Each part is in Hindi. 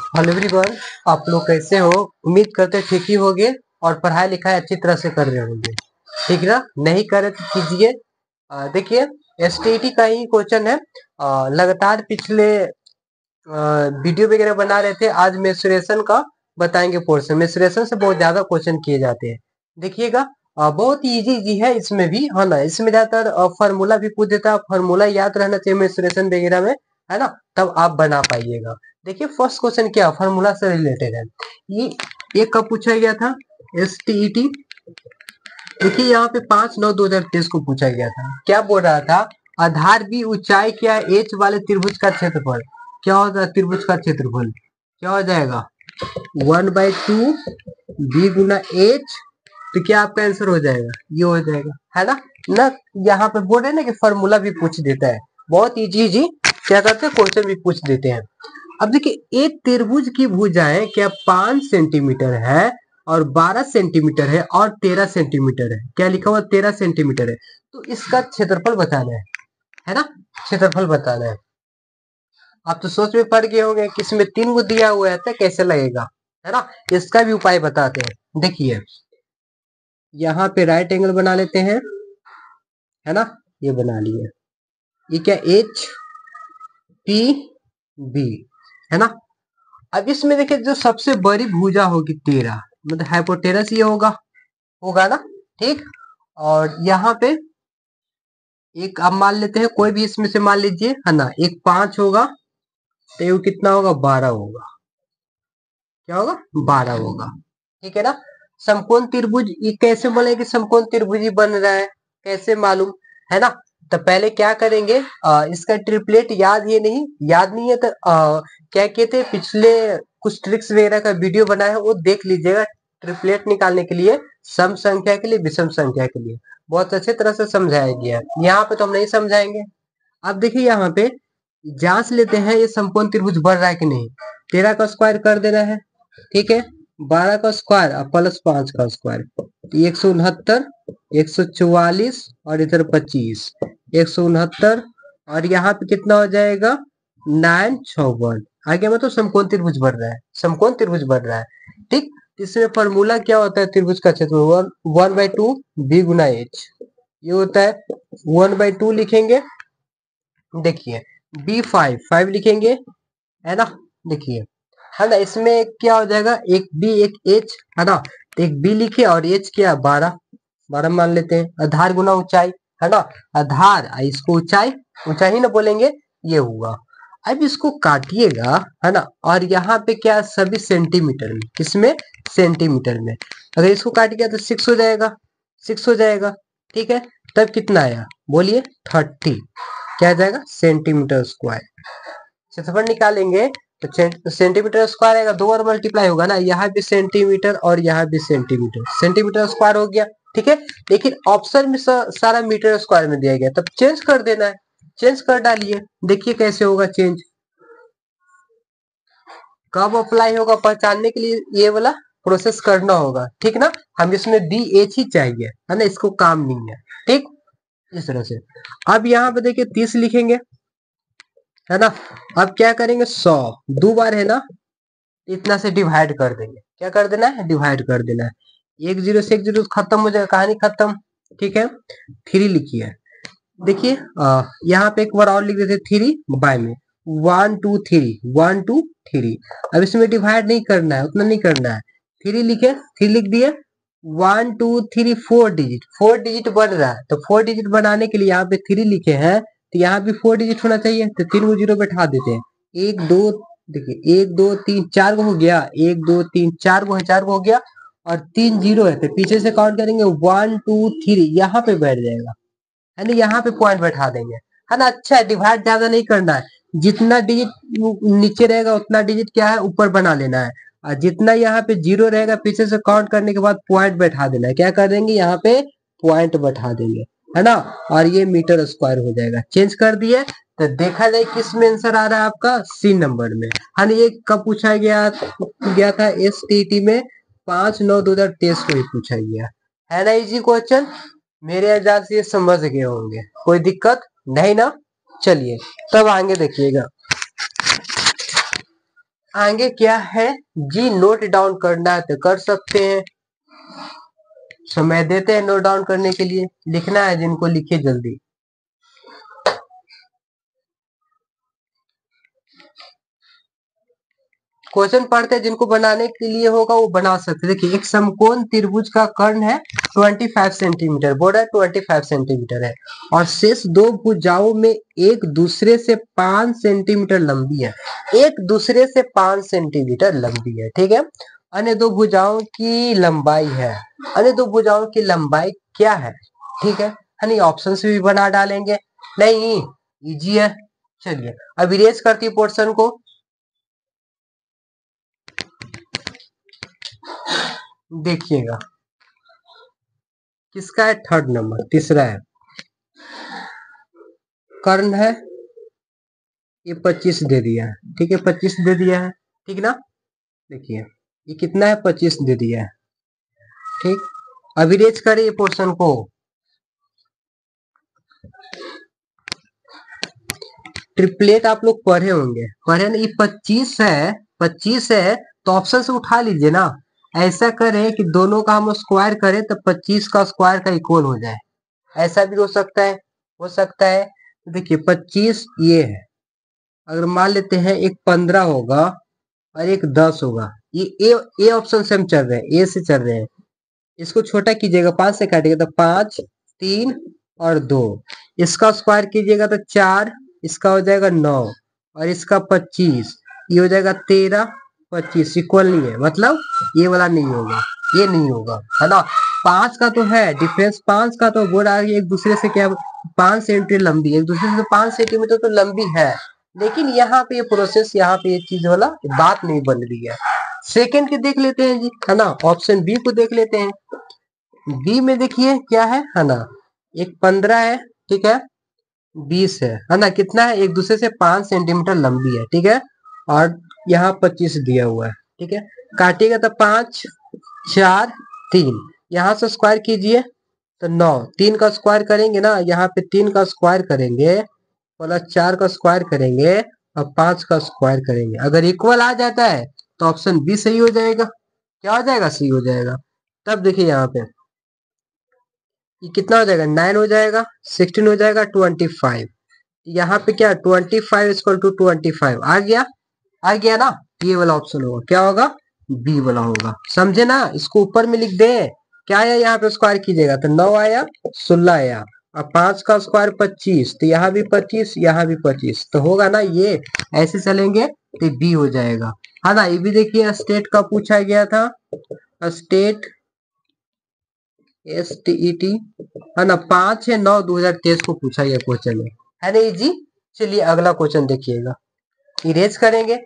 हेलो एवरीवन, आप लोग कैसे हो? उम्मीद करते ठीक ही होंगे और पढ़ाई लिखाई अच्छी तरह से कर रहे होंगे। ठीक ना? नहीं करे तो कीजिए। देखिए, एसटीईटी का ही क्वेश्चन है। लगातार पिछले वीडियो वगैरह बना रहे थे। आज मेंस्ट्रुएशन का बताएंगे पोर्शन। मेंस्ट्रुएशन से बहुत ज्यादा क्वेश्चन किए जाते हैं। देखिएगा, बहुत इजी इजी है इसमें भी, है ना। इसमें ज्यादातर फार्मूला भी पूछ देता है। फार्मूला याद रहना चाहिए मेंस्ट्रुएशन वगैरह में, है ना, तब आप बना पाइएगा। देखिए, फर्स्ट क्वेश्चन क्या फार्मूला से रिलेटेड है। ये कब पूछा गया था? एसटीईटी। देखिए, यहाँ पे 5/9/2023 को पूछा गया था। क्या बोल रहा था? आधार बी ऊंचाई क्या है एच वाले त्रिभुज का क्षेत्रफल। क्या होता है त्रिभुज का क्षेत्रफल? क्या हो जाएगा? 1/2 बी गुना एच। तो क्या आपका आंसर हो जाएगा? ये हो जाएगा, है ना। ना यहाँ पे बोल रहे ना कि फॉर्मूला भी पूछ देता है। बहुत इजी इजी क्या करते हैं, क्वेश्चन भी पूछ देते हैं। अब देखिए, एक त्रिभुज की भुजाएं क्या 5 सेंटीमीटर है और 12 सेंटीमीटर है और 13 सेंटीमीटर है। क्या लिखा हुआ? 13 सेंटीमीटर है। तो इसका क्षेत्रफल बताना है ना। क्षेत्रफल बताना है। आप तो सोच में पड़ गए होंगे कि इसमें 3 को दिया हुआ है तो कैसे लगेगा, है ना। इसका भी उपाय बताते हैं। देखिए, यहाँ पे राइट एंगल बना लेते हैं, है ना। ये बना लिए। ये क्या? एच पी बी, है ना। अब इसमें देखिए, जो सबसे बड़ी भुजा होगी 13, मतलब हाइपोटेनस ये होगा, होगा ना। ठीक। और यहाँ पे एक आप मान लेते हैं, कोई भी इसमें से मान लीजिए, है ना। एक 5 होगा तो ये कितना होगा? 12 होगा। क्या होगा? 12 होगा। ठीक है ना। समकोण त्रिभुज ये कैसे बोले कि समकोण त्रिभुज ही बन रहा है? कैसे मालूम, है ना। तो पहले क्या करेंगे, इसका ट्रिपलेट याद नहीं है तो क्या कहते हैं, पिछले कुछ ट्रिक्स वगैरह का वीडियो बना है, वो देख लीजिएगा। ट्रिपलेट निकालने के लिए, सम संख्या के लिए, विषम संख्या के लिए बहुत अच्छे तरह से समझाया गया है। यहाँ पे तो हम नहीं समझाएंगे। अब देखिए, यहाँ पे जांच लेते हैं ये समकोण त्रिभुज बन रहा है कि नहीं। 13 का स्क्वायर कर देना है, ठीक है। 12 का स्क्वायर और प्लस 5 का स्क्वायर, 169, 144 और इधर 25, 169। और यहाँ पे कितना हो जाएगा? 956। आगे मतलब समकोण त्रिभुज बन रहा है, समकोण त्रिभुज बन रहा है। ठीक। इसमें फॉर्मूला क्या होता है त्रिभुज का क्षेत्रफल? 1/2 बी गुना एच। ये होता है 1/2 लिखेंगे। देखिए, b5 लिखेंगे, है ना। देखिए, है ना। इसमें क्या हो जाएगा? एक बी एक एच, है ना। तो एक बी लिखे और एच क्या? 12, 12 मान लेते हैं। आधार गुना ऊंचाई, है ना। आधार इसको ऊंचाई, ऊंचाई ही ना बोलेंगे। ये हुआ। अब इसको काटिएगा, है ना। और यहाँ पे क्या? सभी सेंटीमीटर में। किसमें? सेंटीमीटर में। अगर इसको काट गया तो 6 हो जाएगा, 6 हो जाएगा। ठीक है। तब कितना आया? बोलिए। 30। क्या आ जाएगा? Centimetre square. क्षेत्रफल निकालेंगे तो सेंटीमीटर स्क्वायर आएगा, 2 और मल्टीप्लाई होगा ना। यहाँ भी सेंटीमीटर और यहाँ भी सेंटीमीटर, सेंटीमीटर स्क्वायर हो गया। ठीक है। लेकिन ऑप्शन में सारा मीटर स्क्वायर में दिया गया, तब चेंज कर देना है। चेंज कर डालिए, देखिए कैसे होगा चेंज। कब अप्लाई होगा पहचानने के लिए ये वाला प्रोसेस करना होगा, ठीक ना। हम इसमें बी एच ही चाहिए, है ना। इसको काम नहीं है। ठीक। इस तरह से अब यहाँ पे देखिए 30 लिखेंगे, है ना। अब क्या करेंगे? 100 दो बार है ना, इतना से डिवाइड कर देंगे। क्या कर देना है? डिवाइड कर देना है। एक जीरो से एक जीरो खत्म हो जाएगा, कहानी खत्म। ठीक है। 3 लिखिए। देखिए, यहाँ पे एक बार और लिख देते 3 बाय में 1 2 3, 1 2 3। अब इसमें डिवाइड नहीं करना है, उतना नहीं करना है। 3 लिखे, 3 लिख दिए। 1 2 3 4 डिजिट, 4 डिजिट बन रहा है। तो 4 डिजिट बनाने के लिए यहाँ पे 3 लिखे हैं, तो यहाँ भी 4 डिजिट होना चाहिए। तो 3 को जीरो बैठा देते हैं। 1 2, देखिए 1 2 3 4 को हो गया, 1 2 3 4 को है, 4 को हो गया। और 3 जीरो है तो पीछे से काउंट करेंगे 1 2 3, यहाँ पे बैठ जाएगा, है ना। यहाँ पे पॉइंट बैठा देंगे, है ना। अच्छा है, डिवाइड ज्यादा नहीं करना है। जितना डिजिट नीचे रहेगा उतना डिजिट क्या है? ऊपर बना लेना है। और जितना यहाँ पे जीरो रहेगा पीछे से काउंट करने के बाद पॉइंट बैठा देना है। क्या कर देंगे? यहाँ पे पॉइंट बैठा देंगे, है ना। और ये मीटर स्क्वायर हो जाएगा। चेंज कर दिए तो देखा जाए किस में आंसर आ रहा है आपका? सी नंबर में, है ना। ये कब पूछा गया था? एसटीटी में 5/9/2023 को ही पूछा गया, है ना। इजी क्वेश्चन, मेरे अंदाज से ये समझ गए होंगे। कोई दिक्कत नहीं ना। चलिए, तब आगे देखिएगा। आगे क्या है जी, नोट डाउन करना है तो कर सकते हैं, समय देते हैं नोट डाउन करने के लिए, लिखना है जिनको लिखे जल्दी। क्वेश्चन पढ़ते हैं, जिनको बनाने के लिए होगा वो बना सकते हैं। देखिए एक समकोण त्रिभुज का कर्ण है 25 सेंटीमीटर, बॉर्डर 25 सेंटीमीटर है, और शेष दो भुजाओं में एक दूसरे से 5 सेंटीमीटर लंबी है, एक दूसरे से 5 सेंटीमीटर लंबी है, ठीक है। अन्य दो भुजाओं की लंबाई है, अन्य दो भुजाओं की लंबाई क्या है, ठीक है नहीं, ऑप्शन से भी बना डालेंगे, नहीं इजी है। चलिए अब इरेज करती है पोर्शन को। देखिएगा किसका है, थर्ड नंबर, तीसरा है, कर्ण है, ये 25 दे दिया है, ठीक है 25 दे दिया है, ठीक ना। देखिए ये कितना है, 25 दे दिया है, ठीक। अविरेज करें ये पोर्शन को। ट्रिपलेट आप लोग पढ़े होंगे, पढ़े ना, ये 25 है, 25 है तो ऑप्शन से उठा लीजिए ना। ऐसा करें कि दोनों का हम स्क्वायर करें तो 25 का स्क्वायर का इक्वल हो जाए, ऐसा भी हो सकता है, हो सकता है। तो देखिए 25 ये है, अगर मान लेते हैं एक 15 होगा और एक 10 होगा, ये ए ऑप्शन से हम चल रहे हैं, ए से चल रहे हैं। इसको छोटा कीजिएगा, 5 से काटिएगा तो 5, 3 और 2, इसका स्क्वायर कीजिएगा तो 4, इसका हो जाएगा 9 और इसका 25, ये हो जाएगा 13, 25 इक्वल नहीं है, मतलब ये वाला नहीं होगा, ये नहीं होगा, है ना। 5 का तो है डिफरेंस, 5 का तो बोल रहा है एक दूसरे से क्या, 5 सेंटीमीटर लंबी, एक दूसरे से 5 सेंटीमीटर तो लंबी है, लेकिन यहाँ पे ये प्रोसेस, यहाँ पे ये चीज वाला बात नहीं बन रही है। सेकंड के देख लेते हैं जी, है ना, ऑप्शन बी को देख लेते हैं। बी में देखिए क्या है ना, एक 15 है, ठीक है, 20 है ना, कितना है, एक दूसरे से 5 सेंटीमीटर लंबी है, ठीक है, और यहाँ 25 दिया हुआ है, ठीक है। काटिएगा तो 5, 4, 3, यहाँ से स्क्वायर कीजिए तो 9, 3 का स्क्वायर करेंगे ना, यहाँ पे 3 का स्क्वायर करेंगे प्लस 4 का स्क्वायर करेंगे और 5 का स्क्वायर करेंगे, अगर इक्वल आ जाता है तो ऑप्शन बी सही हो जाएगा, क्या हो जाएगा, सी हो जाएगा। तब देखिए यहाँ पे ये कितना हो जाएगा, 9 हो जाएगा, 16 हो जाएगा, 25, यहाँ पे क्या 25 इक्वल टू 25 आ गया, आ गया ना, ये वाला ऑप्शन होगा, क्या होगा, बी वाला होगा, समझे ना। इसको ऊपर में लिख दे, क्या आया यहाँ पे स्क्वायर कीजिएगा तो 9 आया, 16 आया, और 5 का स्क्वायर 25, तो यहाँ भी 25, यहाँ भी 25, तो होगा ना ये, ऐसे चलेंगे तो बी हो जाएगा, है ना। ये भी देखिए स्टेट का पूछा गया था, स्टेट STET, है ना, 5/9/2023 को पूछा गया क्वेश्चन है ना जी। चलिए अगला क्वेश्चन देखिएगा, इरेज करेंगे।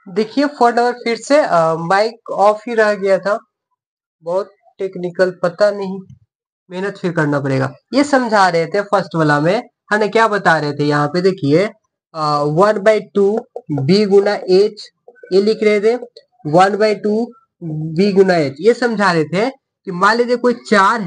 देखिए फोन नंबर फिर से माइक ऑफ ही रह गया था, बहुत टेक्निकल पता नहीं, मेहनत फिर करना पड़ेगा। ये समझा रहे थे फर्स्ट वाला में, हमें क्या बता रहे थे यहाँ पे देखिए 1/2 बी गुना एच, ये लिख रहे थे 1/2 बी गुना एच। ये समझा रहे थे कि मान लीजिए कोई चार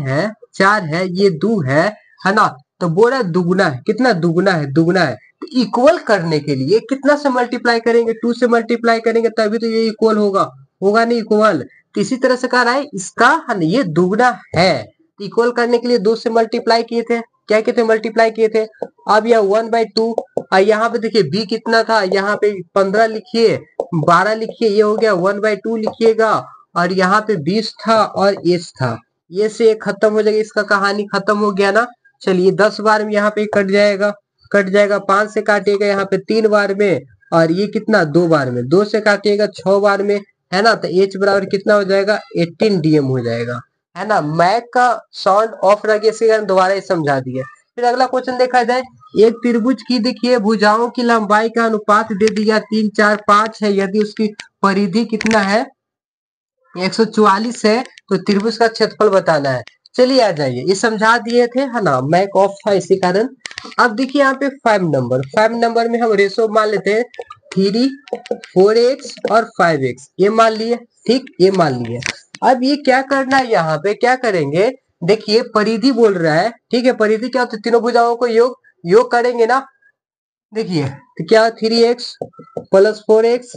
है ये दो है ना, तो बोल रहा है दुगुना है, कितना दुगुना है, दुगुना है। तो इक्वल करने के लिए कितना से मल्टीप्लाई करेंगे, 2 से मल्टीप्लाई करेंगे तभी तो ये इक्वल होगा, होगा नहीं इक्वल। तो इसी तरह से कह रहा है इसका ये दुगुना है, इक्वल करने के लिए 2 से मल्टीप्लाई किए थे, क्या किए थे, मल्टीप्लाई किए थे। अब यह 1/2, यहाँ पे देखिए b कितना था, यहाँ पे 15 लिखिए, 12 लिखिए, ये हो गया 1/2 लिखिएगा, और यहाँ पे 20 था और h था, ये से खत्म हो जाएगा, इसका कहानी खत्म हो गया ना। चलिए 10 बार में यहाँ पे कट जाएगा, कट जाएगा, 5 से काटिएगा यहाँ पे 3 बार में, और ये कितना 2 बार में, 2 से काटिएगा 6 बार में, है ना। तो h बराबर कितना हो जाएगा, 18 dm हो जाएगा, है ना। मैक का साउंड ऑफ रह गया, इसी कारण दोबारा ही समझा दिया। फिर अगला क्वेश्चन देखा जाए, एक त्रिभुज की देखिए भुजाओं की लंबाई का अनुपात दे दिया 3, 4, 5 है, यदि उसकी परिधि कितना है 144 है, तो त्रिभुज का क्षेत्रफल बताना है। चलिए आ जाइए, ये समझा दिए थे, है ना, मैक ऑफ था इसी कारण। अब देखिए यहाँ पे 5 नंबर में हम रेशो मान लेते हैं 3, 4x और 5x, ये मान लिए, ठीक, ये मान लिए। अब ये क्या करना है, यहाँ पे क्या करेंगे, देखिए परिधि बोल रहा है, ठीक है, परिधि क्या होती है, तीनों भुजाओं को योग योग करेंगे ना। देखिए तो क्या 3x plus 4x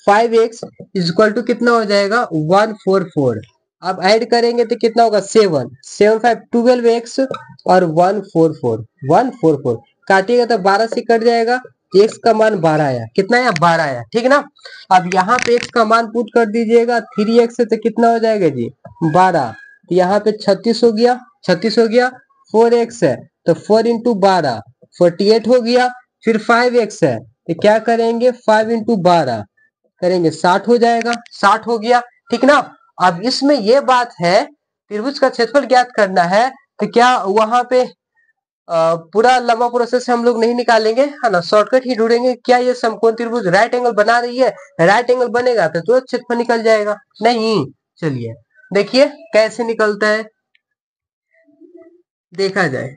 5x equal to कितना हो जाएगा 144। अब ऐड करेंगे तो कितना होगा 7, 7 5 12x और 144 काटिएगा तो 12 से कट जाएगा, x का मान 12 आया, कितना आया 12 आया, ठीक ना। अब यहाँ पे x का मान पुट कर दीजिएगा, 3x से तो कितना हो जाएगा जी 12, तो यहाँ पे 36 हो गया, 36 हो गया, 4x है तो 4 इंटू 12 48 हो गया, फिर 5x है तो क्या करेंगे 5 इंटू 12 करेंगे 60 हो जाएगा, 60 हो गया, ठीक ना। अब इसमें ये बात है त्रिभुज का क्षेत्रफल ज्ञात करना है, तो क्या वहां पे पूरा लंबा प्रोसेस हम लोग नहीं निकालेंगे, है ना, शॉर्टकट ही ढूंढेंगे। क्या ये समकोण त्रिभुज राइट एंगल बना रही है, राइट एंगल बनेगा तो तुरंत क्षेत्रफल निकल जाएगा, नहीं। चलिए देखिए कैसे निकलता है, देखा जाए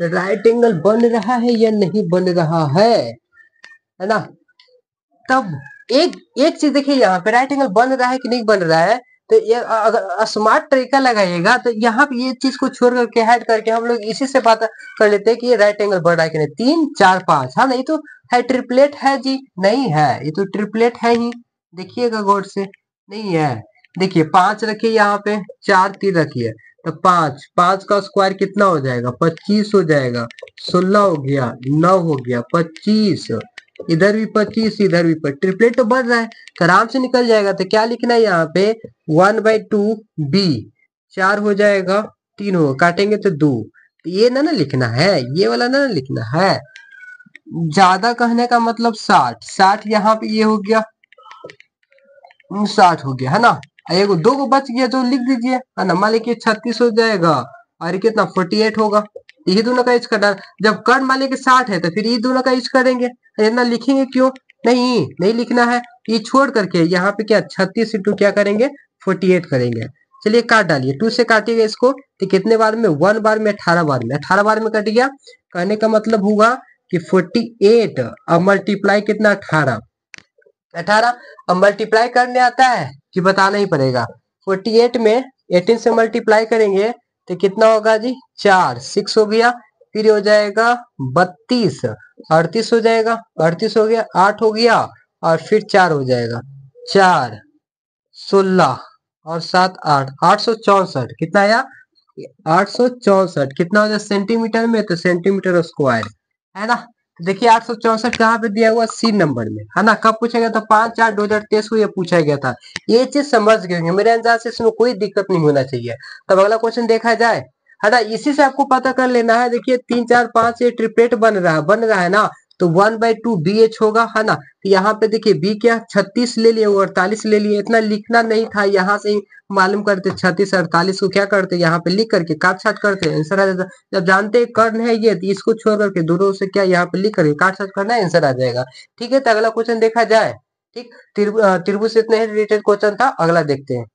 राइट एंगल बन रहा है या नहीं बन रहा है ना। तब एक एक चीज देखिए, यहाँ पे राइट एंगल बन रहा है कि नहीं बन रहा है, तो ये अगर स्मार्ट तरीका लगाइएगा तो यहाँ पे ये चीज को छोड़ करके हट करके हम लोग इसी से बात कर लेते हैं कि ये राइट एंगल बन रहा है कि नहीं। 3 4 5, हाँ नहीं तो है ट्रिपलेट है जी, नहीं है, ये तो ट्रिपलेट है ही, देखिएगा गौर से, नहीं है। देखिए 5 रखिए यहाँ पे, 4 3 रखिए, तो 5 5 का स्क्वायर कितना हो जाएगा 25 हो जाएगा, 16 हो गया, 9 हो गया, 25, इधर भी 25 इधर भी 25, ट्रिपलेट तो बढ़ रहा है तो आराम से निकल जाएगा। तो क्या लिखना है यहाँ पे 1/2 b, 4 हो जाएगा, 3 होगा, काटेंगे तो 2, तो ये ना लिखना है, ये वाला ना लिखना है। ज्यादा कहने का मतलब 60, 60 यहाँ पे ये हो गया 60 हो गया, है ना। एगो 2 को बच गया तो लिख दीजिए, है ना, मान लीजिए 36 हो जाएगा और ये कितना 48 होगा, ये दोनों का यूज करना। जब कर्ण मान लीजिए 60 है तो फिर ये दोनों का यूज करेंगे, इतना लिखेंगे क्यों, नहीं नहीं लिखना है, ये छोड़ करके यहाँ पे क्या 36 इंटू क्या करेंगे 48 करेंगे। चलिए काट डालिए, 2 से काटिएगा इसको तो कितने बार में 1 बार में 18 बार में, 18 बार में कट गया, कहने का मतलब हुआ कि 48 अब मल्टीप्लाई कितना 18, 18 अब मल्टीप्लाई करने आता है कि बताना ही पड़ेगा। 48 में 18 से मल्टीप्लाई करेंगे तो कितना होगा जी 4, 6 हो गया, फिर हो जाएगा 32, 38 हो जाएगा, 38 हो गया, 8 हो गया और फिर 4 हो जाएगा, 4 16 और 7 8, 864, कितना आया 864, कितना हो जाए सेंटीमीटर में, तो सेंटीमीटर स्क्वायर, है ना। तो देखिए 864 कहाँ पे दिया हुआ सी नंबर में, है ना। कब पूछा गया था 5/4/2023 को ये पूछा गया था, ये चीज समझ गए होंगे, मेरे अंदाज से इसमें कोई दिक्कत नहीं होना चाहिए। तब अगला क्वेश्चन देखा जाए, है ना, इसी से आपको पता कर लेना है। देखिए 3 4 5 ये ट्रिपलेट बन रहा है ना, तो 1/2 BH होगा, है ना। तो यहाँ पे देखिए बी क्या 36 ले लिए 48 ले लिए, इतना लिखना नहीं था, यहाँ से ही मालूम करते 36 48 को क्या करते यहाँ पे लिख करके काट छाट करते आंसर आ जाता। जब जानते कर्ण है ये, तो इसको छोड़ करके दोनों से क्या यहाँ पे लिख करके काट छाट करना है, आंसर आ जाएगा। ठीक है, तो अगला क्वेश्चन देखा जाए, ठीक, त्रिभुज से इतने रिलेटेड क्वेश्चन था। अगला देखते हैं।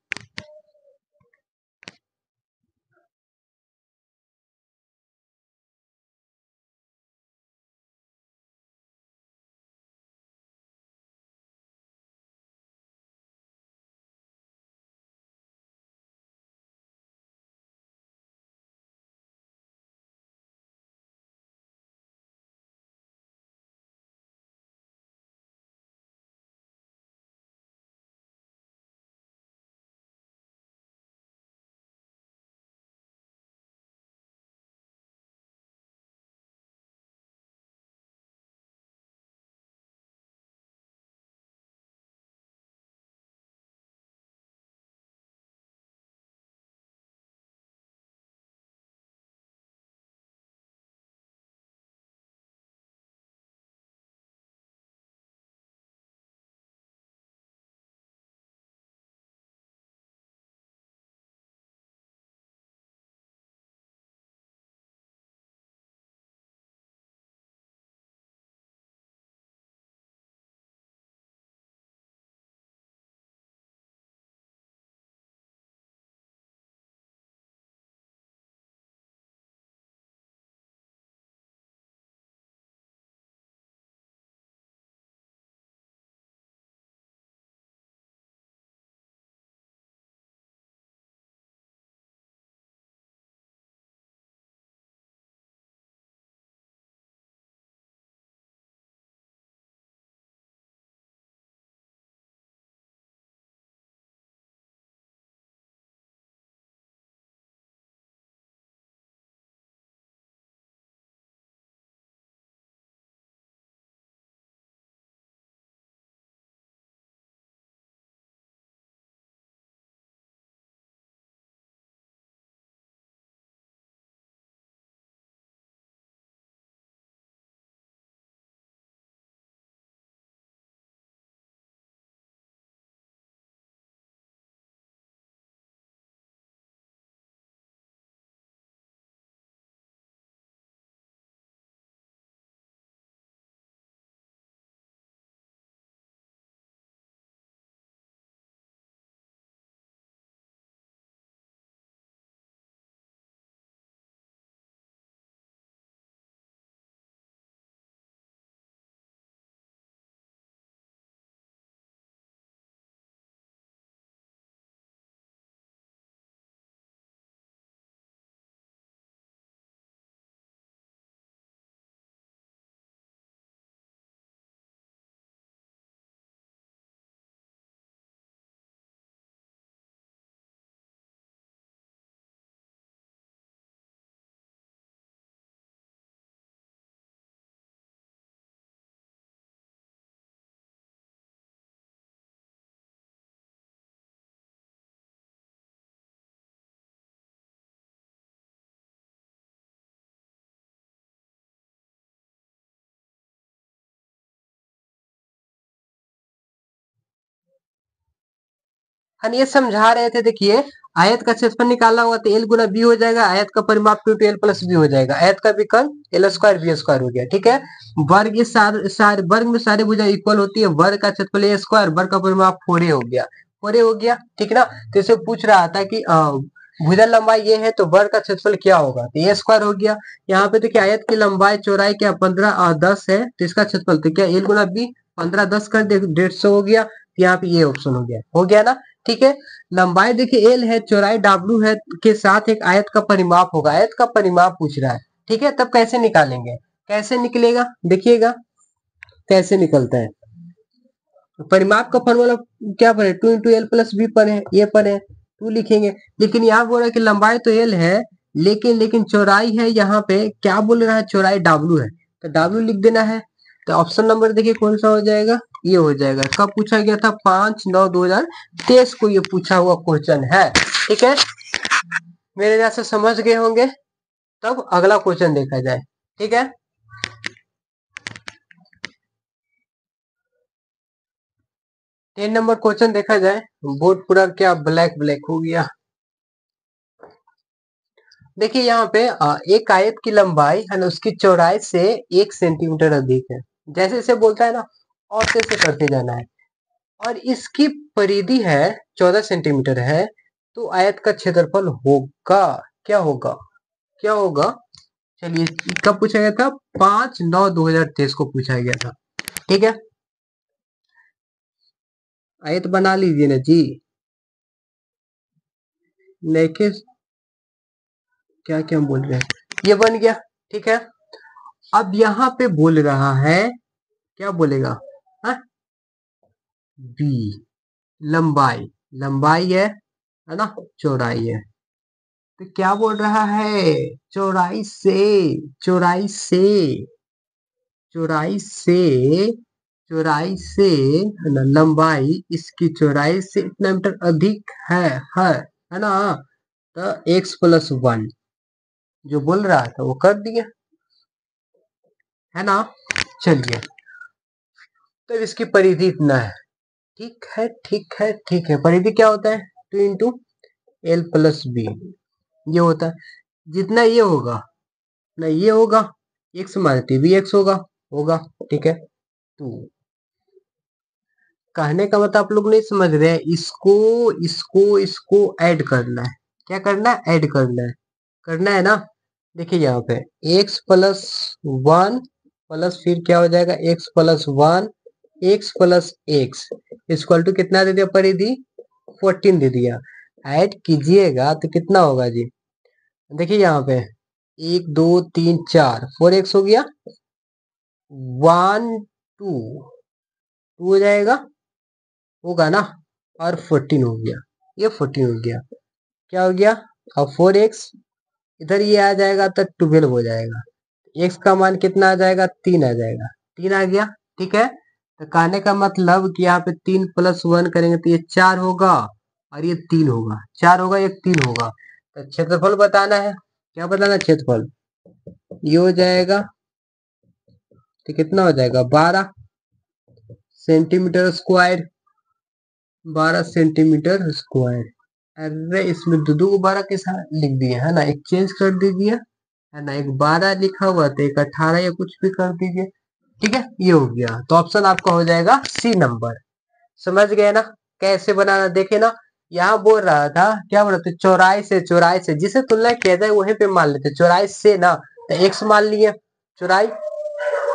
हम ये समझा रहे थे, देखिए आयत का क्षेत्रफल निकालना होगा तो एल गुना बी हो जाएगा, आयत का परिमाप टू एल प्लस बी हो जाएगा, आयत का विकर्ण एल स्क्वायर बी स्क्वायर हो गया। ठीक है, वर्ग ये सारे वर्ग में सारी भुजा इक्वल होती है, वर्ग का क्षेत्रफल ए स्क्वायर, वर्ग का परिमाप 4a हो गया, 4a हो गया। ठीक ना, तो इसे पूछ रहा था कि भुजा लंबाई ये है तो वर्ग का क्षेत्रफल क्या होगा, तो ए स्क्वायर हो गया। यहाँ पे देखिए आयत की लंबाई चौड़ाई क्या 15 10 है, तो इसका क्षेत्रफल तो क्या एल गुना बी, 15 10 कर दे 150 हो गया। यहाँ पे ये ऑप्शन हो गया ना। ठीक है, लंबाई देखिए एल है, चौड़ाई डब्ल्यू है, के साथ एक आयत का परिमाप होगा, आयत का परिमाप पूछ रहा है। ठीक है, तब कैसे निकालेंगे, कैसे निकलेगा देखिएगा कैसे निकलता है। परिमाप का फॉर्मूला क्या पर है, 2 × L + B पर है, ये पर है 2 लिखेंगे। लेकिन यहाँ बोल रहा है कि लंबाई तो एल है, लेकिन चौड़ाई है, यहाँ पे क्या बोल रहा है, चौड़ाई डब्ल्यू है, तो डब्ल्यू लिख देना है। तो ऑप्शन नंबर देखिए कौन सा हो जाएगा, ये हो जाएगा। कब पूछा गया था, 5/9/2023 को ये पूछा हुआ क्वेश्चन है। ठीक है, मेरे यहाँ से समझ गए होंगे। तब अगला क्वेश्चन देखा जाए। ठीक है, 10 नंबर क्वेश्चन देखा जाए। बोर्ड पूरा क्या ब्लैक ब्लैक हो गया। देखिए यहाँ पे एक आयत की लंबाई है ना, उसकी चौड़ाई से 1 सेंटीमीटर अधिक है। जैसे जैसे बोलता है ना, और से करते जाना है। और इसकी परिधि है 14 सेंटीमीटर है, तो आयत का क्षेत्रफल होगा क्या होगा क्या होगा? चलिए, कब पूछा गया था? 5/9/2023 को पूछा गया था। ठीक है, आयत बना लीजिए ना जी। लेके क्या क्या बोल रहे हैं, ये बन गया। ठीक है, अब यहाँ पे बोल रहा है, क्या बोलेगा? हाँ, बी लंबाई, लंबाई है ना, चौड़ाई है। तो क्या बोल रहा है? चौड़ाई से, चौड़ाई से, चौड़ाई से, चौड़ाई से है ना, लंबाई इसकी चौड़ाई से इतना मीटर अधिक है ना। तो x+1 जो बोल रहा था वो कर दिया, है ना। चलिए, तो इसकी परिधि इतना है। ठीक है, ठीक है, ठीक है। परिधि क्या होता है? 2 × L+B ये होता है। जितना ये होगा ना, ये होगा x मानते भी x होगा होगा। ठीक है, 2। कहने का मतलब आप लोग नहीं समझ रहे हैं, इसको इसको इसको ऐड करना है। क्या करना है? ऐड करना है ना। देखिए यहाँ पे x+1 प्लस फिर क्या हो जाएगा? x+1 x+x इक्वल टू कितना दे दिया? परिधि 14 दे दिया। ऐड कीजिएगा तो कितना होगा जी? देखिए यहाँ पे 1 2 3 4 4x हो गया, 1 2 2 हो जाएगा, होगा ना, और 14 हो गया, ये 14 हो गया। क्या हो गया? अब 4x इधर ये आ जाएगा तो 12 हो जाएगा। x का मान कितना आ जाएगा? 3 आ जाएगा, 3 आ गया। ठीक है, तो कहने का मतलब कि यहाँ पे 3+1 करेंगे तो ये 4 होगा और ये 3 होगा, 4 होगा, ये 3 होगा। तो क्षेत्रफल बताना है। क्या बताना? क्षेत्रफल। ये हो जाएगा तो कितना हो जाएगा? 12 सेंटीमीटर स्क्वायर, 12 सेंटीमीटर स्क्वायर। अरे इसमें दो 12 के साथ लिख दिए है ना, एक चेंज कर दीजिए, है ना, एक 12 लिखा हुआ तो एक 18 या कुछ भी कर दीजिए। ठीक है, ये हो गया। तो ऑप्शन आपका हो जाएगा सी नंबर। समझ गए ना कैसे बनाना? देखे ना, यहाँ बोल रहा था, क्या बोल रहे थे? चौराई से, चौराई से जिसे तुलना किया जाए वहीं पे मान लेते। चौराई से ना, तो एक्स मान लिए, चौराई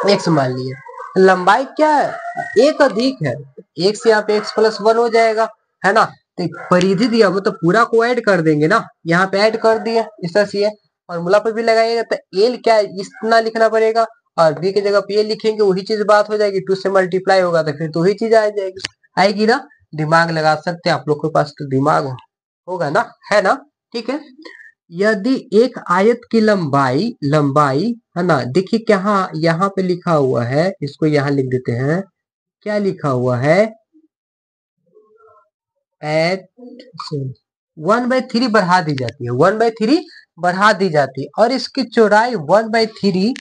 एक्स मान लिए। लंबाई क्या है? एक अधिक है, एक से यहाँ पे x+1 हो जाएगा, है ना। तो परिधि दिया मतलब पूरा को ऐड कर देंगे ना, यहाँ पे ऐड कर दिए इस तरह से। फॉर्मूला पर भी लगाइएगा तो एल क्या है इतना लिखना पड़ेगा, और बी की जगह पे ये लिखेंगे, वही चीज बात हो जाएगी। 2 से मल्टीप्लाई होगा तो फिर तो वही चीज आ जाएगी, आएगी ना। दिमाग लगा सकते हैं आप लोग के पास तो दिमाग होगा ना, है ना। ठीक है, यदि एक आयत की लंबाई, लंबाई है ना, देखिए क्या यहाँ पे लिखा हुआ है, इसको यहाँ लिख देते हैं। क्या लिखा हुआ है? एट 1/3 बढ़ा दी जाती है, 1/3 बढ़ा दी जाती है, और इसकी चौड़ाई 1/3,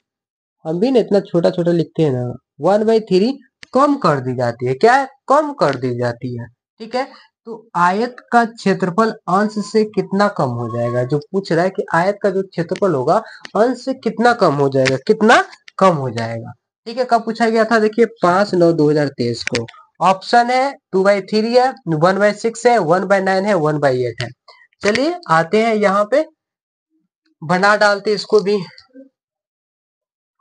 हम भी ना इतना छोटा छोटा लिखते हैं ना, 1/3 कम कर दी जाती है। क्या है? कम कर दी जाती है। ठीक है, तो आयत का क्षेत्रफल अंश से कितना कम हो जाएगा? जो पूछ रहा है कि आयत का जो क्षेत्रफल होगा अंश से कितना कम हो जाएगा, कितना कम हो जाएगा। ठीक है, कब पूछा गया था? देखिए 5/9/2023 को। ऑप्शन है 2/3 है, 1/6 है, 1/9 है, 1/8 है। चलिए आते हैं यहाँ पे, बना डालते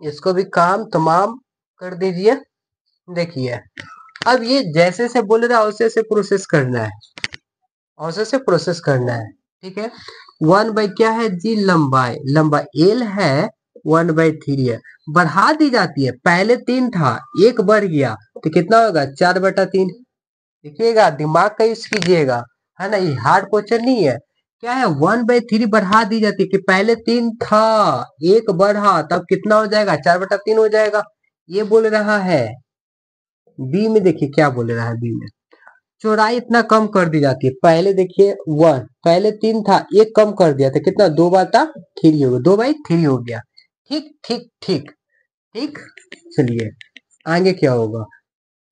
इसको भी काम तमाम कर दीजिए। देखिए, अब ये जैसे से बोल रहा है वैसे से प्रोसेस करना है, वैसे से प्रोसेस करना है। ठीक है, 1 क्या है जी? लंबाई, लंबाई एल है, 1/3 है, बढ़ा दी जाती है। पहले 3 था, एक बढ़ गया तो कितना होगा? 4/3। देखिएगा, दिमाग का यूज कीजिएगा, है ना, ये हार्ड क्वेश्चन नहीं है। क्या है? 1/3 बढ़ा दी जाती है कि पहले 3 था, एक बढ़ा, तब कितना हो जाएगा? 4/3 हो जाएगा। ये बोल रहा है। बी में देखिए क्या बोल रहा है, बी में चौड़ाई इतना कम कर दी जाती है। पहले देखिए 1, पहले 3 था, एक कम कर दिया था, कितना? 2/3 हो गया, 2/3 हो गया। ठीक ठीक ठीक ठीक। चलिए आगे क्या होगा?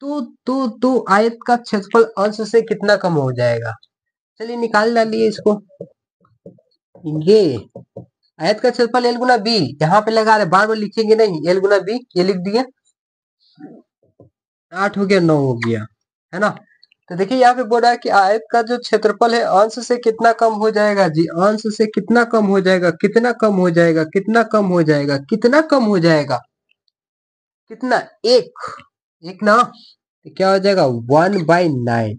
तो आयत का क्षेत्रफल अंश से कितना कम हो जाएगा? चलिए निकाल डालिए इसको। ये आयत का क्षेत्रफल एल गुना बी, यहाँ पे लगा रहे, बार बार लिखेंगे नहीं, एल गुना बी, ये लिख दिए। 8 हो गया, 9 हो गया, है ना। तो देखिए यहाँ पे बोल रहा है कि आयत का जो क्षेत्रफल है अंश से कितना कम हो जाएगा जी, अंश से कितना कम हो जाएगा, कितना कम हो जाएगा, कितना कम हो जाएगा, कितना कम हो जाएगा, कितना, एक, एक ना, तो क्या हो जाएगा 1/9,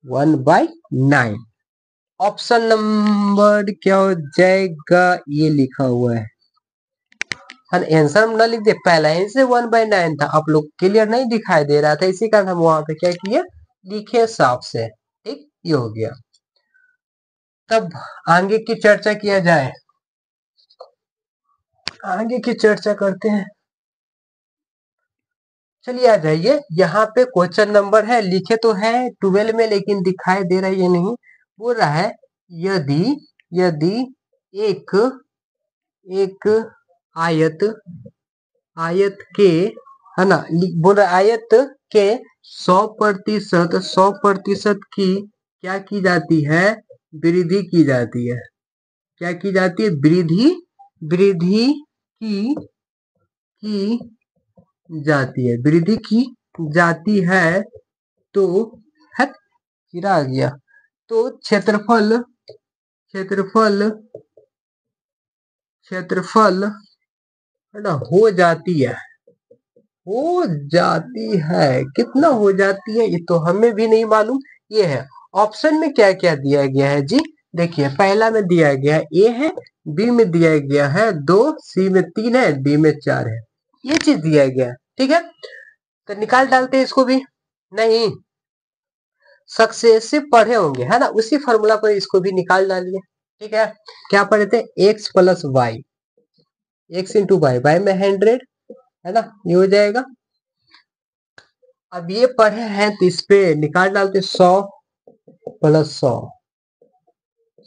1/9। ऑप्शन नंबर क्या हो जाएगा, ये लिखा हुआ है। आंसर हम ना लिख दे, पहला ही से 1/9 था, आप लोग क्लियर नहीं दिखाई दे रहा था, इसी कारण हम वहां पे क्या किए, लिखे साफ से। ठीक, ये हो गया। तब आगे की चर्चा किया जाए, आगे की चर्चा करते हैं। चलिए आ जाइए, यहाँ पे क्वेश्चन नंबर है, लिखे तो है 12 में, लेकिन दिखाई दे रहा है ये नहीं। बोल रहा है यदि यदि एक एक आयत आयत के, है ना, बोल रहा है आयत के 100% की क्या की जाती है, वृद्धि की जाती है। क्या की जाती है, वृद्धि, वृद्धि की जाती है, वृद्धि की जाती है। तो है, गिरा गया, तो क्षेत्रफल क्षेत्रफल क्षेत्रफल है ना, हो जाती है, हो जाती है, कितना हो जाती है ये तो हमें भी नहीं मालूम। ये है ऑप्शन में क्या क्या दिया गया है जी, देखिए पहला में दिया गया है ए है, बी में दिया गया है 2, सी में 3 है, डी में 4 है, ये चीज दिया गया है। ठीक है, तो निकाल डालते हैं इसको भी, नहीं सक्सेसिव पढ़े होंगे, है ना, उसी फॉर्मूला पर इसको भी निकाल डालिए। ठीक है, क्या पढ़े थे, x plus y, x into y में 100, है ना, ये हो जाएगा। अब ये पढ़े हैं तो इस पे निकाल डालते 100 प्लस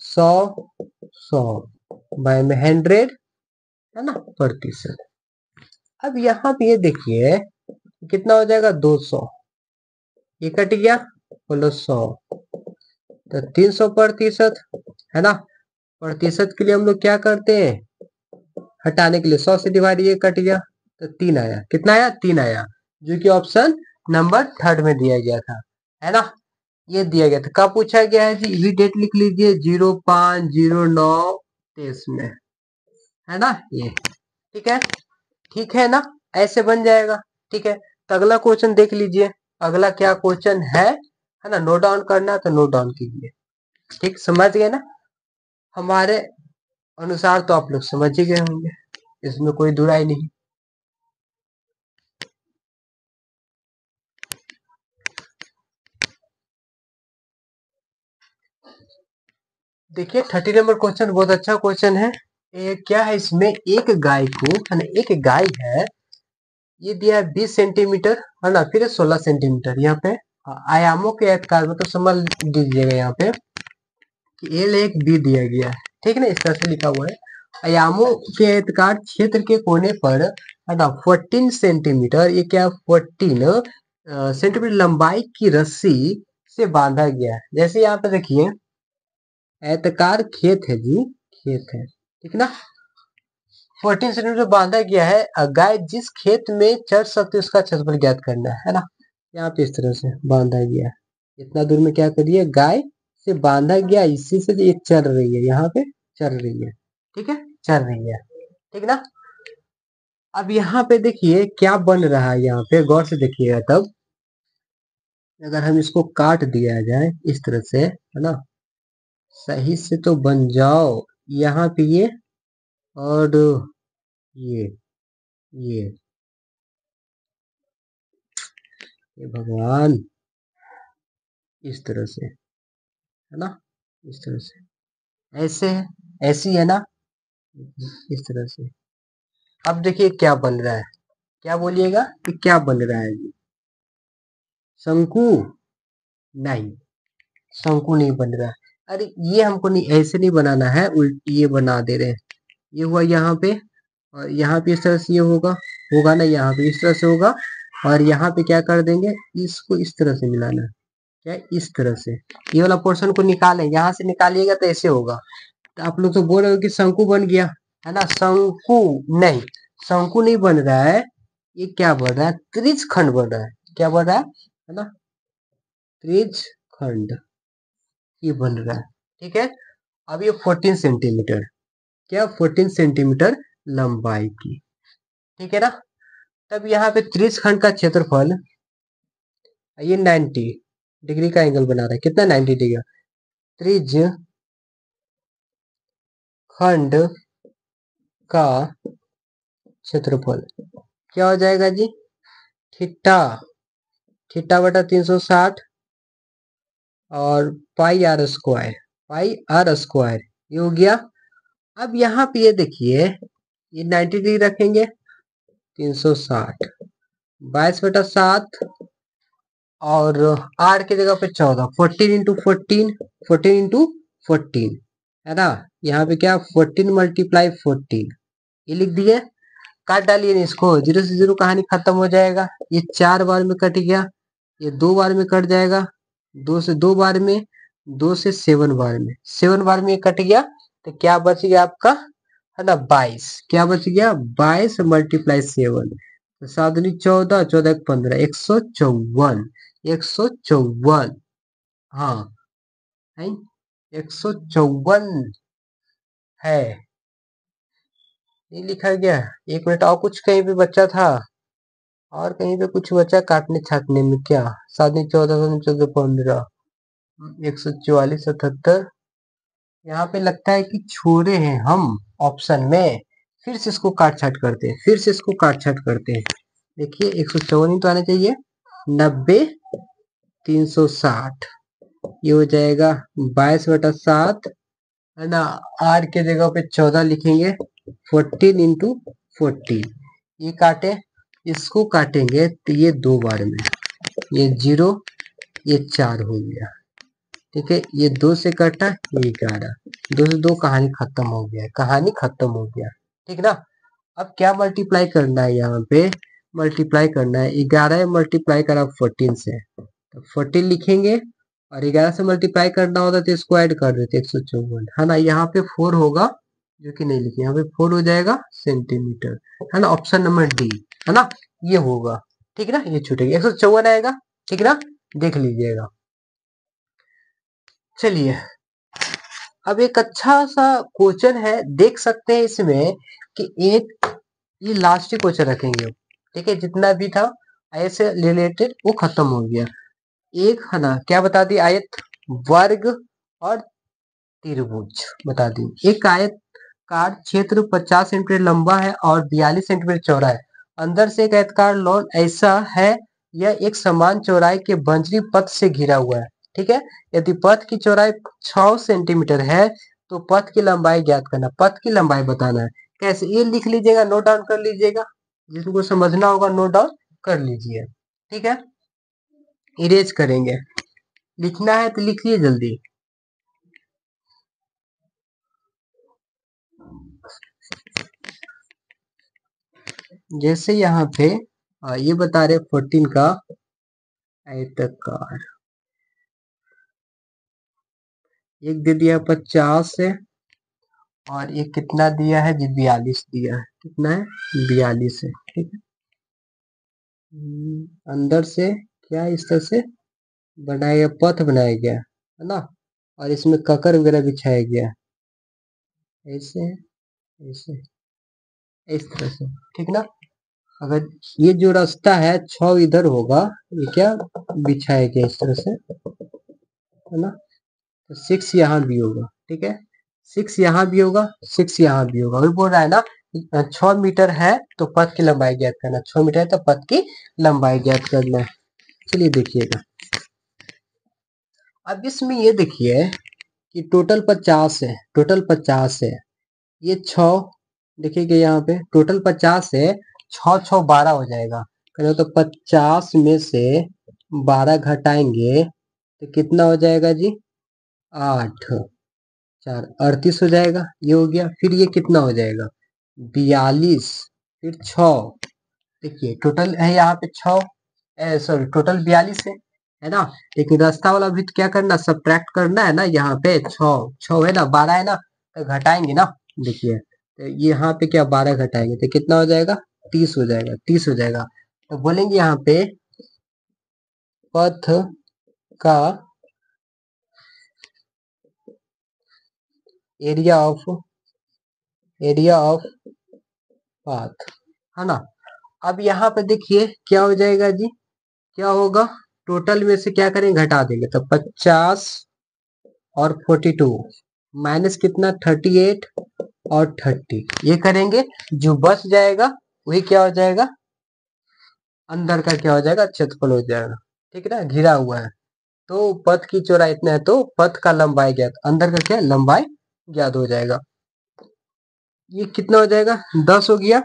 100, 100 बाय में 100, है ना, प्रतिशत। अब यहाँ पे ये देखिए कितना हो जाएगा 200, ये कट गया, प्लस 100, तो 300%, है ना। प्रतिशत के लिए हम लोग क्या करते हैं, हटाने के लिए 100 से डिवाइड, ये कट गया तो 3 आया, कितना आया, 3 आया, जो कि ऑप्शन नंबर 3 में दिया गया था, है ना, ये दिया गया था। कब पूछा गया है जी, ये डेट लिख लीजिए 050923 में, है ना, ये ठीक है ना, ऐसे बन जाएगा। ठीक है, तो अगला क्वेश्चन देख लीजिए, अगला क्या क्वेश्चन है ना, नोट डाउन करना तो नोट डाउन कीजिए। ठीक, समझ गए ना, हमारे अनुसार तो आप लोग समझ ही गए होंगे, इसमें कोई दुराई नहीं। देखिए 30 नंबर क्वेश्चन बहुत अच्छा क्वेश्चन है। क्या है इसमें, एक गाय को, है ना, एक गाय है, ये दिया है 20 सेंटीमीटर, है ना, फिर 16 सेंटीमीटर, यहाँ पे आयामों के एतकार में तो समझ लीजिएगा यहाँ पे कि एल एक बी दिया गया है। ठीक है ना, इस तरह से लिखा हुआ है, आयामों के एतकार क्षेत्र के कोने पर, है ना, 14 सेंटीमीटर, ये क्या 14 सेंटीमीटर लंबाई की रस्सी से बांधा गया है। जैसे यहाँ पे देखिए एतकार खेत है जी, खेत है, ठीक ना, 14 सेंटीमीटर बांधा गया है, गाय जिस खेत में चर सकती है उसका क्षेत्रफल ज्ञात करना है ना। यहाँ पे इस तरह से बांधा गया है, इतना दूर में क्या करिए, गाय से बांधा गया, इसी से ये चल रही है, यहाँ पे चल रही है, ठीक है, चल रही है, ठीक ना। अब यहाँ पे देखिए क्या बन रहा है, यहाँ पे गौर से देखिएगा, तब अगर हम इसको काट दिया जाए इस तरह से, है ना, सही से तो बन जाओ, यहाँ पे और ये ये ये भगवान, इस तरह से, है ना, इस तरह से, ऐसे है, ऐसी है ना, इस तरह से। अब देखिए क्या बन रहा है, क्या बोलिएगा कि क्या बन रहा है जी, शंकु, नहीं, शंकु नहीं बन रहा है। अरे ये हमको नहीं, ऐसे नहीं बनाना है, उल्टी ये बना दे रहे हैं, ये हुआ यहाँ पे, और यहाँ पे इस तरह से ये होगा, होगा ना, यहाँ पे इस तरह से होगा, और यहाँ पे क्या कर देंगे, इसको इस तरह से मिलाना है, क्या, इस तरह से, ये वाला पोर्शन को निकालें, यहाँ से निकालिएगा तो ऐसे होगा। तो आप लोग तो बोल रहे हो कि शंकु बन गया, है ना, शंकु नहीं, शंकु नहीं बन रहा है, ये क्या बन रहा है, त्रिज्यखंड बन रहा है, क्या बन रहा है ना, त्रिज खंड ये बन रहा है। ठीक है, अब ये 14 सेंटीमीटर, क्या 14 सेंटीमीटर लंबाई की। ठीक है ना। तब यहाँ पे त्रिज खंड का क्षेत्रफल ये 90 डिग्री का एंगल बना रहा है। कितना 90 डिग्री? त्रिज खंड का क्षेत्रफल क्या हो जाएगा जी? थीटा, थीटा बटा 360 और pi r square, pi r square ये हो गया। अब यहाँ पे ये देखिए, ये 90 डिग्री रखेंगे, 360 22/7 और आर की जगह पे 14, 14 इंटू 14, 14 इंटू 14 है ना। यहाँ पे क्या 14 मल्टीप्लाई 14 ये लिख दिए। काट डालिए ना इसको, 0 से 0 कहानी खत्म हो जाएगा। ये 4 बार में कट गया, ये 2 बार में कट जाएगा, 2 से 2 बार में, 2 से 7 बार में, 7 बार में ये कट गया। तो क्या बच गया आपका, है ना 22। क्या बच गया 22 मल्टीप्लाई 7, तो 7 दूनी 14, 14 एक 15, 154, 154 हाँ है 154 है, ये लिखा गया। एक मिनट, और कुछ कहीं पे बच्चा था, और कहीं पे कुछ बचा काटने छाटने में क्या? 7 दूनी 14, 7 दूनी 14 15, 144 77। यहाँ पे लगता है कि छोड़े हैं हम ऑप्शन में, फिर से इसको काट छाट करते हैं, फिर से इसको काट छाट करते हैं। देखिए 154 तो आना चाहिए, 90 360 ये हो जाएगा 22/7 है ना। आर के जगह पे 14 लिखेंगे, 14 इंटू 14 ये काटे, इसको काटेंगे तो ये 2 बार में, ये 0 ये 4 हो गया। ठीक है, ये 2 से कटा, ये 11, 2 से 2 कहानी खत्म हो गया, कहानी खत्म हो गया। ठीक ना। अब क्या मल्टीप्लाई करना है, यहाँ पे मल्टीप्लाई करना है 11 मल्टीप्लाई करा 14 से, तो 14 लिखेंगे, और 11 से मल्टीप्लाई करना होता तो इसको ऐड कर देते 154 है ना। यहाँ पे 4 होगा, जो कि नहीं लिखे, यहाँ पे 4 हो जाएगा सेंटीमीटर है ना। ऑप्शन नंबर डी है ना, ये होगा। ठीक ना, ये छूटेगा 154 आएगा। ठीक ना, देख लीजिएगा। चलिए, अब एक अच्छा सा क्वेश्चन है, देख सकते हैं इसमें कि एक ये लास्ट क्वेश्चन रखेंगे। ठीक है, जितना भी था आयत से रिलेटेड वो खत्म हो गया। एक है ना, क्या बता दी, आयत वर्ग और त्रिभुज बता दी। एक आयतकार क्षेत्र 50 सेंटीमीटर लंबा है और 42 सेंटीमीटर चौड़ा है। अंदर से एक आयतकार लॉन ऐसा है, यह एक समान चौड़ाई के बंजरी पथ से घिरा हुआ है। ठीक है, यदि पथ की चौड़ाई 6 सेंटीमीटर है तो पथ की लंबाई ज्ञात करना, पथ की लंबाई बताना है। कैसे, ये लिख लीजिएगा, नोट डाउन कर लीजिएगा, जिसको समझना होगा नोट डाउन कर लीजिए। ठीक है, इरेज करेंगे, लिखना है तो लिखिए जल्दी। जैसे यहाँ पे ये बता रहे 14 का आयताकार, एक दे दिया 50 है और एक कितना दिया है जी 42 दिया है। कितना है 42 है। ठीक है, अंदर से क्या इस तरह से बनाया गया, पथ बनाया गया है ना, और इसमें ककर वगैरह बिछाया गया, ऐसे ऐसे इस तरह से। ठीक ना, अगर ये जो रास्ता है 6 इधर होगा, ये क्या बिछाया गया इस तरह से है ना, तो 6 यहाँ भी होगा। ठीक है, 6 यहाँ भी होगा, 6 यहाँ भी होगा। वही बोल रहा है ना 6 मीटर है तो पथ की लंबाई ज्ञात करना, 6 मीटर है तो पथ की लंबाई ज्ञात करना है। चलिए देखिएगा, अब इसमें ये देखिए कि टोटल 50 है, टोटल 50 है, ये 6 देखिएगा यहाँ पे टोटल 50 है, 6 6 12 हो जाएगा। करो तो 50 में से 12 घटाएंगे तो कितना हो जाएगा जी 8 4 38 हो जाएगा, ये हो गया। फिर ये कितना हो जाएगा 42, फिर 6, देखिए टोटल है यहाँ पे 6, सॉरी टोटल 42 है ना। लेकिन रास्ता वाला भी तो क्या करना, सब्ट्रैक्ट करना है ना, यहाँ पे 6 6 है ना, 12 है ना, तो घटाएंगे ना। देखिए तो यहाँ पे क्या 12 घटाएंगे तो कितना हो जाएगा 30 हो जाएगा, 30 हो जाएगा। तो बोलेंगे यहाँ पे पथ का एरिया ऑफ पाथ, है ना। अब यहाँ पे देखिए क्या हो जाएगा जी, क्या होगा, टोटल में से क्या करेंगे, घटा देंगे, तो 50 और 42 माइनस कितना 38 और 30, ये करेंगे, जो बच जाएगा वही क्या हो जाएगा, अंदर का क्या हो जाएगा, क्षेत्रफल हो जाएगा, ठीक है ना, घिरा हुआ है। तो पथ की चौड़ाई इतना है, तो पथ का लंबाई ज्ञात, अंदर का क्या लंबाई ज्ञात हो जाएगा। ये कितना हो जाएगा, 10 हो गया,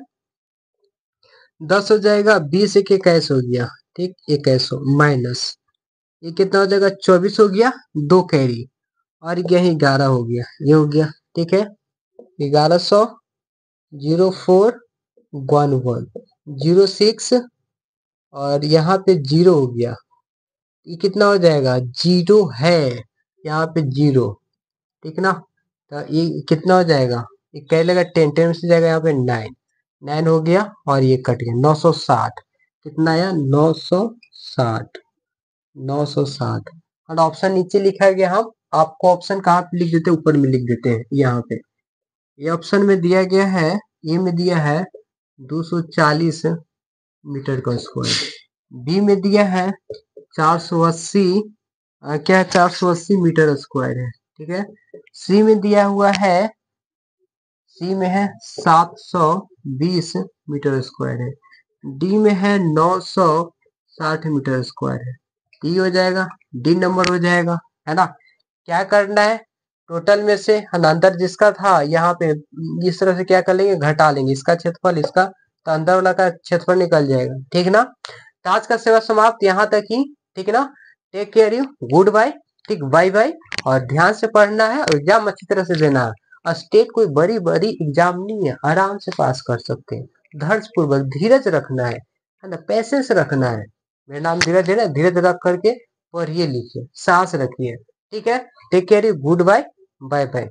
10 हो जाएगा, 20 एक 21 हो गया, ठीक, 21 माइनस ये कितना हो जाएगा, 24 हो गया, 2 कैरी, और यही 11 हो गया, ये हो गया, ठीक है, 1100, 0411 06, और यहाँ पे 0 हो गया, ये कितना हो जाएगा, 0 है यहाँ पे 0, ठीक ना, तो ये कितना हो जाएगा, ये क्या लगेगा, 10 10 से जाएगा यहाँ पे 9 9 हो गया, और ये कट गया 960, कितना आया 960, 960, और ऑप्शन नीचे लिखा गया, हम आपको ऑप्शन कहाँ पे लिख देते हैं, ऊपर में लिख देते हैं, यहाँ पे ये ऑप्शन में दिया गया है, ए में दिया है 240 मीटर का स्क्वायर, बी में दिया है 480, क्या है 480 मीटर स्क्वायर है, ठीक है, सी में दिया हुआ है, सी में है 720 मीटर स्क्वायर है, डी में है 960 मीटर स्क्वायर है, डी हो जाएगा, डी नंबर हो जाएगा, है ना। क्या करना है, टोटल में से अंदर जिसका था यहाँ पे इस तरह से क्या कर लेंगे, घटा लेंगे, इसका क्षेत्रफल इसका, तो अंदर वाला का क्षेत्रफल निकल जाएगा, ठीक ना। तो आज का सेवा समाप्त यहाँ तक ही, ठीक ना। Take care you, good bye, ठीक, बाय बाय, और ध्यान से पढ़ना है और एग्जाम अच्छी तरह से देना है। स्टेट कोई बड़ी बड़ी एग्जाम नहीं है, आराम से पास कर सकते हैं, धैर्य पूर्वक धीरज रखना है ना, पैसेंस रखना है। मेरा नाम धीरज है ना, धीरज रख करके पढ़िए लिखिए, सांस रखिए, ठीक है। Take care you, good bye, bye bye.